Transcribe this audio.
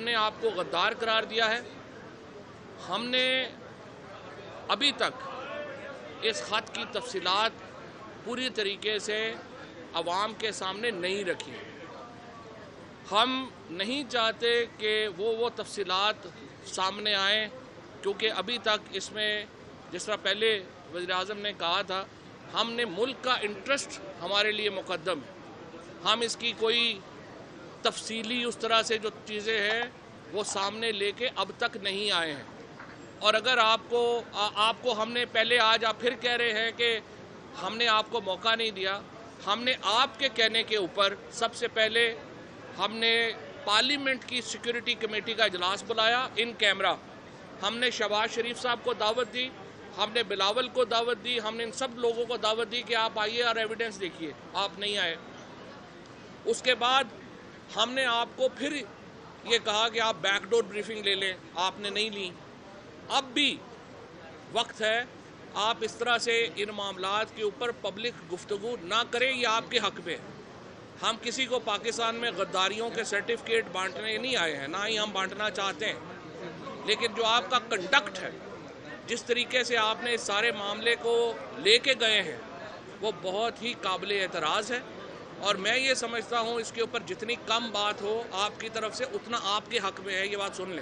हमने आपको गद्दार करार दिया है। हमने अभी तक इस ख़त की तफसीलात पूरी तरीके से अवाम के सामने नहीं रखी। हम नहीं चाहते कि वो तफसीलात सामने आएँ, क्योंकि अभी तक इसमें जिस तरह पहले वज़ीर-ए-आज़म ने कहा था, हमने मुल्क का इंटरेस्ट हमारे लिए मुक़द्दम है। हम इसकी कोई तफसीली उस तरह से जो चीज़ें हैं वो सामने लेके अब तक नहीं आए हैं। और अगर आपको हमने पहले, आज आप फिर कह रहे हैं कि हमने आपको मौका नहीं दिया। हमने आपके कहने के ऊपर सबसे पहले हमने पार्लियामेंट की सिक्योरिटी कमेटी का इजलास बुलाया इन कैमरा। हमने शहबाज शरीफ साहब को दावत दी, हमने बिलावल को दावत दी, हमने इन सब लोगों को दावत दी कि आप आइए और एविडेंस देखिए। आप नहीं आए। उसके बाद हमने आपको फिर ये कहा कि आप बैकडोर ब्रीफिंग ले लें, आपने नहीं ली। अब भी वक्त है, आप इस तरह से इन मामलात के ऊपर पब्लिक गुफ्तगू ना करें, ये आपके हक में। हम किसी को पाकिस्तान में गद्दारियों के सर्टिफिकेट बांटने नहीं आए हैं, ना ही हम बांटना चाहते हैं। लेकिन जो आपका कंडक्ट है, जिस तरीके से आपने इस सारे मामले को लेके गए हैं, वो बहुत ही काबिल एतराज़ है। और मैं ये समझता हूँ इसके ऊपर जितनी कम बात हो आपकी तरफ से, उतना आपके हक में है। ये बात सुन लें।